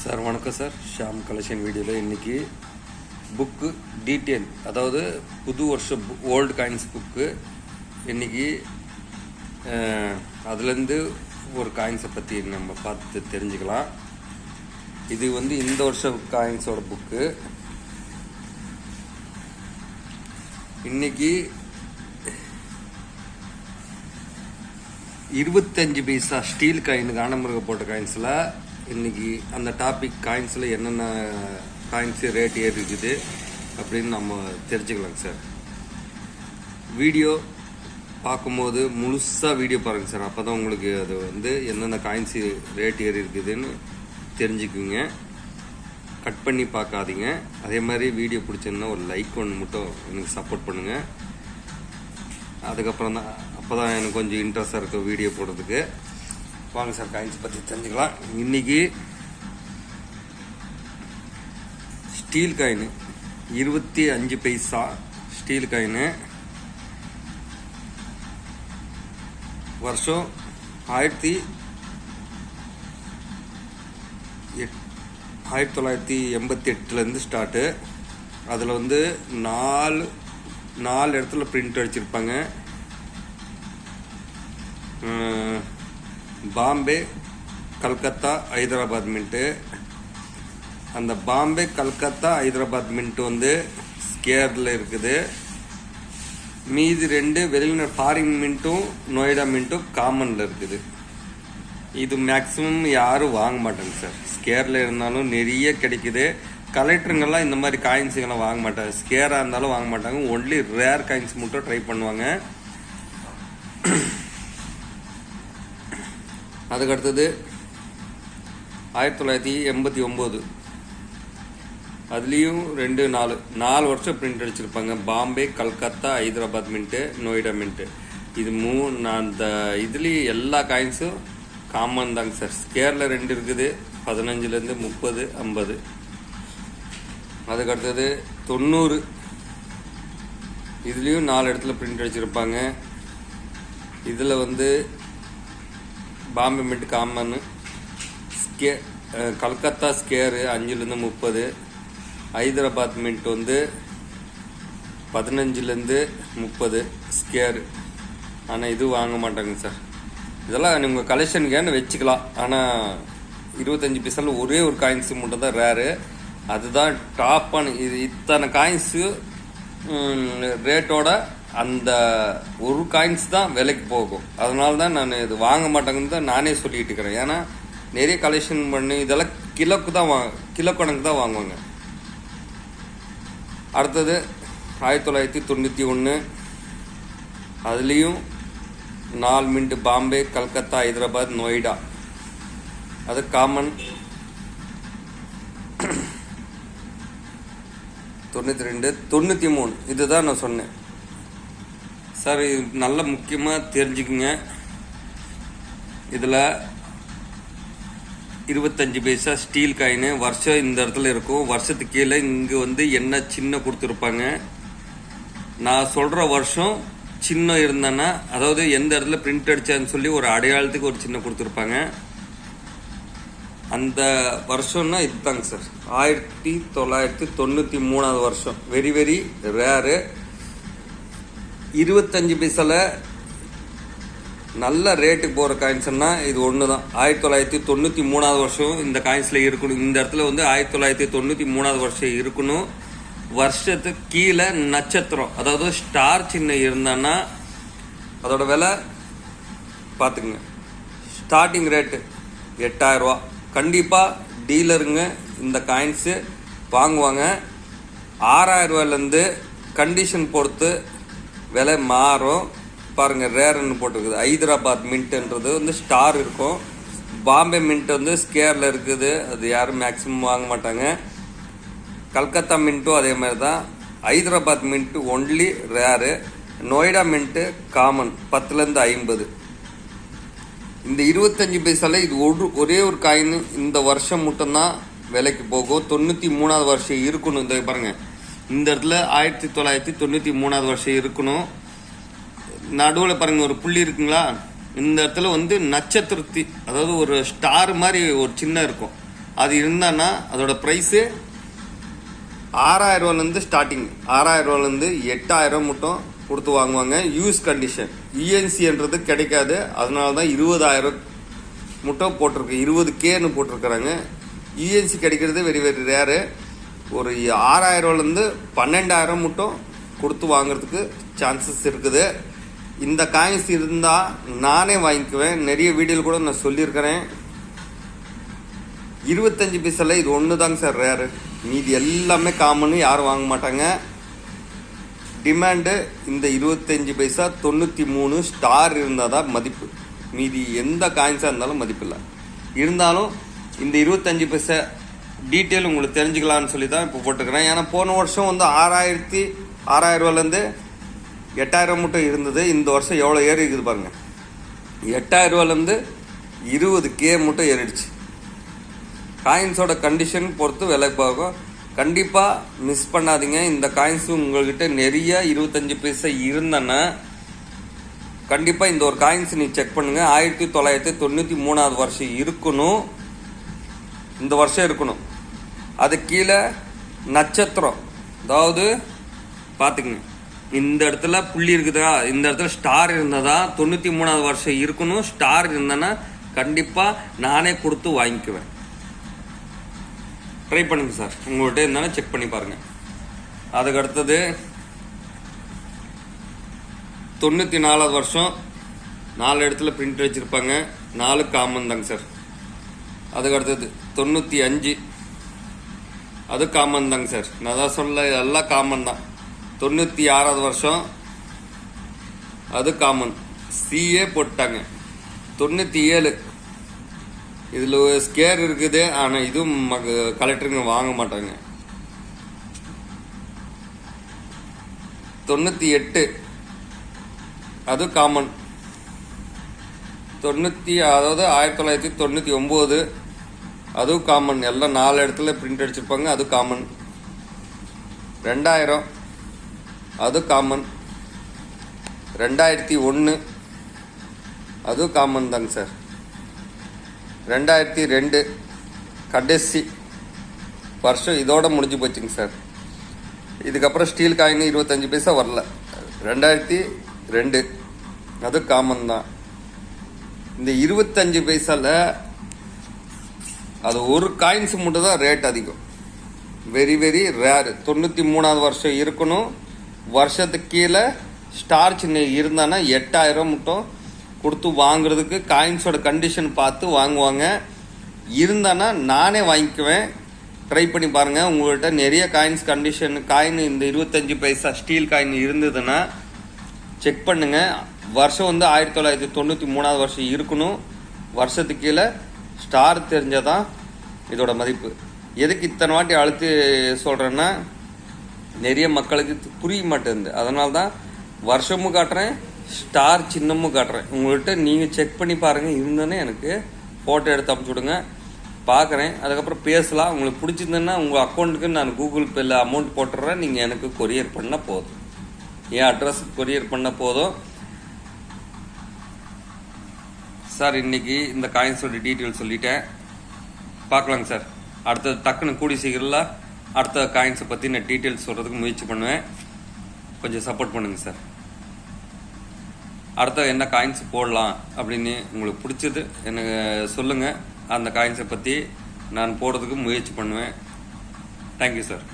Sir வணக்கம் sir. Sham collection வீடியோவில் இன்றைக்கி புக்கு டீட்டெயில், அதாவது புது வருஷம் ஓல்டு காயின்ஸ் புக்கு. இன்றைக்கி அதுலேருந்து ஒரு காயின்ஸை பற்றி நம்ம பார்த்து தெரிஞ்சுக்கலாம். இது இந்த வருஷம் காயின்ஸோட புக்கு. இன்றைக்கி 25 பைசா ஸ்டீல் காயின் காணமிருக போட்ட காயின்ஸில் இன்றைக்கி அந்த டாபிக் காயின்ஸில் என்னென்ன காயின்ஸு ரேட் ஏறி இருக்குது அப்படின்னு நம்ம தெரிஞ்சுக்கலாங்க சார். வீடியோ பார்க்கும்போது முழுசாக வீடியோ பாருங்கள் சார். அப்போ தான் உங்களுக்கு அது என்னென்ன காயின்ஸு ரேட் ஏறி இருக்குதுன்னு தெரிஞ்சுக்குங்க. கட் பண்ணி பார்க்காதீங்க. அதே மாதிரி வீடியோ பிடிச்சிருந்தா ஒரு லைக் ஒன்று மட்டும் எனக்கு சப்போர்ட் பண்ணுங்கள். அதுக்கப்புறம் தான் அப்போ தான் எனக்கு கொஞ்சம் இன்ட்ரெஸ்டாக இருக்கும் வீடியோ போடுறதுக்கு. வாங்க சார் காயின்ஸ் பற்றி தெரிஞ்சுக்கலாம். இன்றைக்கி ஸ்டீல் காயின் 25 பைசா ஸ்டீல் காயின் வருஷம் 1988 ஸ்டார்ட்டு. அதில் 4 இடத்துல பிரிண்ட் அடிச்சிருப்பாங்க. பாம்பே, கல்கத்தா, ஹைதராபாத் மின்ட்டு. அந்த பாம்பே, கல்கத்தா, ஹைதராபாத் மின்ட்டு ஸ்கேரில் இருக்குது. மீதி 2 வெளிநாடு ஃபாரின் மின்ட்டும் நொய்டா மின்ட்டும் காமனில் இருக்குது. இது மேக்ஸிமம் யாரும் வாங்க மாட்டாங்க சார். ஸ்கேரில் இருந்தாலும் நிறைய கிடைக்குது. கலெக்டருங்கெல்லாம் இந்த மாதிரி காயின்ஸுங்கெல்லாம் வாங்க மாட்டாங்க. ஸ்கேராக இருந்தாலும் வாங்க மாட்டாங்க. ஒன்லி ரேர் காயின்ஸ் மட்டும் ட்ரை பண்ணுவாங்க. அதுக்கடுத்தது 1989. அதுலேயும் 4 வருஷம் பிரிண்ட் அடிச்சிருப்பாங்க. Bombay, Calcutta, Hyderabad mint, Noida mint. இது அந்த இதுலேயும் எல்லா காயின்ஸும் காமன் தாங்க சார். ஸ்கேரில் 2 இருக்குது, 15லேருந்து 30, 50. அதுக்கடுத்தது 90. இதுலேயும் 4 இடத்துல பிரிண்ட் அடிச்சிருப்பாங்க. இதில் Bombay mint common, Calcutta ஸ்கேரு 5லேருந்து 30, Hyderabad mint 15லேருந்து 30 ஸ்கேரு. ஆனால் இது வாங்க மாட்டாங்க சார். இதெல்லாம் நீங்கள் கலெக்ஷனுக்கேன்னு வச்சுக்கலாம். ஆனால் 25 பைசாவில் ஒரே ஒரு காயின்ஸு மட்டும் தான் ரேரு. அதுதான் டாப்பான. இது இத்தனை காயின்ஸு ரேட்டோட அந்த ஒரு காயின்ஸ் தான் விலைக்கு போகும். அதனால தான் நான் இது வாங்க மாட்டேங்கன்னு தான் நானே சொல்லிட்டு இருக்கிறேன். ஏன்னா நிறைய கலெக்ஷன் பண்ணி இதெல்லாம் கிலோ கணக்கு தான் வாங்குவாங்க. அடுத்தது 1991. அதுலேயும் 4 மின்ட் பாம்பே, கல்கத்தா, ஹைதராபாத், நொய்டா. அது காமன். 92, 93. இதுதான் நான் சொன்னேன் சார். இது நல்ல முக்கியமாக தெரிஞ்சுக்குங்க. இதில் 25 பைசா ஸ்டீல் காயின் வருஷம் இந்த இடத்துல இருக்கும். வருஷத்துக்கு கீழே இங்கே என்ன சின்ன கொடுத்துருப்பாங்க. நான் சொல்கிற வருஷம் சின்ன இருந்தேன்னா, அதாவது எந்த இடத்துல பிரிண்ட் அடித்தான்னு சொல்லி ஒரு அடையாளத்துக்கு ஒரு சின்ன கொடுத்துருப்பாங்க. அந்த வருஷம்னா இதுதாங்க சார். 1993 வருஷம். Very very rare. 25 பைசாவில் நல்ல ரேட்டுக்கு போகிற காயின்ஸ்னா இது ஒன்று தான். 1993 வருஷம் இந்த காயின்ஸில் இருக்கணும். இந்த இடத்துல 1993 வருஷம் இருக்கணும். வருஷத்துக்கு கீழே நட்சத்திரம், அதாவது ஸ்டார் சின்ன இருந்தான்னா அதோட விலை பார்த்துக்குங்க. ஸ்டார்டிங் ரேட்டு 8000 ரூபா. கண்டிப்பாக டீலருங்க இந்த காயின்ஸு வாங்குவாங்க. 6000 ரூபாயிலேருந்து கண்டிஷன் பொறுத்து விலை மாறும். பாருங்கள், ரேருன்னு போட்டிருக்குது. ஹைதராபாத் மின்ட்டுன்றது ஸ்டார் இருக்கும். பாம்பே மின்ட் ஸ்கேரில் இருக்குது. அது யாரும் மேக்ஸிமம் வாங்க மாட்டாங்க. கல்கத்தா மின்ட்டும் அதே மாதிரி தான். Hyderabad mint only rare. Noida mint common 10லேருந்து 50. இந்த 25 பைசாவில் இது ஒரே ஒரு காயின் இந்த வருஷம் மட்டும்தான் விலைக்கு போகும். 93 வருஷம் இருக்கணும். இந்த பாருங்கள், இந்த இடத்துல 1993 வருஷம் இருக்கணும். நடுவில் பாருங்கள் ஒரு புள்ளி இருக்குங்களா. இந்த இடத்துல நட்சத்திரத்தி, அதாவது ஒரு ஸ்டார் மாதிரி ஒரு சின்ன இருக்கும். அது இருந்தான்னா அதோட ப்ரைஸு 6000 ரூபாலேருந்து ஸ்டார்டிங். 6000 ரூபாலேருந்து 8000 மட்டும் கொடுத்து வாங்குவாங்க. Use condition. இஎன்சின்றது கிடைக்காது. அதனால தான் 20000 மட்டும் போட்டிருக்கு. 20Kன்னு போட்டிருக்கிறாங்க. இஎன்சி கிடைக்கிறது வெரி வெரி ரேரு. ஒரு 6000 ரூபாலேருந்து 12000 மட்டும் கொடுத்து வாங்குறதுக்கு சான்சஸ் இருக்குது. இந்த காயின்ஸ் இருந்தால் நானே வாங்கிக்குவேன். நிறைய வீடியோவில் கூட நான் சொல்லியிருக்கிறேன். 25 பைசாவில் இது ஒன்று தாங்க சார் ரேரு. மீதி எல்லாமே காமன், யாரும் வாங்க மாட்டாங்க. டிமாண்டு இந்த 25 பைசா 93 ஸ்டார் இருந்தால் தான் மதிப்பு. மீதி எந்த காயின்ஸாக இருந்தாலும் மதிப்பில்லை. இருந்தாலும் இந்த 25 பைசா டீட்டெயில் உங்களுக்கு தெரிஞ்சுக்கலான்னு சொல்லி தான் இப்போ போட்டுக்கிறேன். ஏன்னா போன வருஷம் வந்து 6000 ரூபாலேருந்து 8000 மட்டும் இருந்தது. இந்த வருஷம் எவ்வளோ ஏறி இருக்குது பாருங்கள். 8000 ரூபாலேருந்து 20K மட்டும் ஏறிடுச்சு. காயின்ஸோட கண்டிஷன் பொறுத்து விலை போகும். கண்டிப்பாக மிஸ் பண்ணாதீங்க. இந்த காயின்ஸ் உங்கள்கிட்ட நிறைய 25 பைசா இருந்தன்னா கண்டிப்பாக இந்த ஒரு காயின்ஸ் நீ செக் பண்ணுங்கள். 1993 வருஷம் இருக்கணும். இந்த வருஷம் இருக்கணும். அது கீழே நட்சத்திரம், அதாவது பார்த்துக்குங்க, இந்த இடத்துல புள்ளி இருக்குதா, இந்த இடத்துல ஸ்டார் இருந்ததா 93 வருஷம் இருக்கணும். ஸ்டார் இருந்தனா கண்டிப்பாக நானே கொடுத்து வாங்கிக்குவேன். ட்ரை பண்ணுங்க சார். உங்கள்கிட்ட இருந்தாலும் செக் பண்ணி பாருங்கள். அதுக்கு அடுத்தது 94 வருஷம் 4 இடத்துல பிரிண்ட் வச்சுருப்பாங்க. 4 காமன் தாங்க சார். அதுக்கு அடுத்தது 95, அது காமன் தாங்க சார். நான் தான் சொல்ல எல்லாம் காமன் தான். 96 வருஷம், அது காமன். சிஏ போட்டாங்க. 97, இதில் ஸ்கேர் இருக்குது. ஆனால் இதுவும் கலெக்டருங்க வாங்க மாட்டாங்க. 98, அது காமன். அதாவது 1999, அதுவும் காமன். எல்லாம் 4 இடத்துல பிரிண்ட் அடிச்சிருப்பாங்க. அது காமன். 2000, அது காமன். 2001, அது காமன் தாங்க சார். 2002 கடைசி வருஷம், இதோட முடிஞ்சு போச்சுங்க சார். இதுக்கப்புறம் ஸ்டீல் காயின் 25 பைசா வரல. 2002, அது காமன் தான். இந்த 25 பைசாவில் அது ஒரு காயின்ஸ் மட்டும் தான் ரேட் அதிகம். Very very rare. 93 வருஷம் இருக்கணும். வருஷத்துக்கு கீழே ஸ்டார் சின்ன இருந்தானா 8000 மட்டும் கொடுத்து வாங்குறதுக்கு காயின்ஸோட கண்டிஷன் பார்த்து வாங்குவாங்க. இருந்தானா நானே வாங்கிக்குவேன். ட்ரை பண்ணி பாருங்கள். உங்கள்கிட்ட நிறைய காயின்ஸ் கண்டிஷன் காயின் இந்த 25 பைசா ஸ்டீல் காயின் இருந்ததுன்னா செக் பண்ணுங்கள். வருஷம் வந்து 1993 வருஷம் இருக்கணும். வருஷத்துக்கு கீழே ஸ்டார் தெரிஞ்சதான் இதோட மதிப்பு. எதுக்கு இத்தனை வாட்டி அழுத்தி சொல்கிறேன்னா, நிறைய மக்களுக்கு புரிய மாட்டேங்குது. அதனால தான் வருஷமும் காட்டுறேன், ஸ்டார் சின்னமும் காட்டுறேன். உங்கள்கிட்ட நீங்கள் செக் பண்ணி பாருங்கள். இருந்தோன்னே எனக்கு ஃபோட்டோ எடுத்து அனுப்பிச்சி விடுங்க, பார்க்குறேன். அதுக்கப்புறம் பேசலாம். உங்களுக்கு பிடிச்சிருந்ததுன்னா உங்கள் அக்கௌண்ட்டுக்கு நான் கூகுள் பேயில் அமௌண்ட் போட்டுடுறேன். நீங்கள் எனக்கு கொரியர் பண்ணால் போதும். என் அட்ரஸுக்கு கொரியர் பண்ணால் போதும் சார். இன்றைக்கி இந்த காயின்ஸோட டீட்டெயில் சொல்லிட்டேன். பார்க்கலாங்க சார். அடுத்தது டக்குன்னு கூடி சீக்கிரம்ல அடுத்த காயின்ஸை பற்றி நான் டீட்டெயில்ஸ் சொல்கிறதுக்கு முயற்சி பண்ணுவேன். கொஞ்சம் சப்போர்ட் பண்ணுங்கள் சார். அடுத்த என்ன காயின்ஸ் போடலாம் அப்படின்னு உங்களுக்கு பிடிச்சது எனக்கு சொல்லுங்கள். அந்த காயின்ஸை பற்றி நான் போடுறதுக்கு முயற்சி பண்ணுவேன். Thank you sir.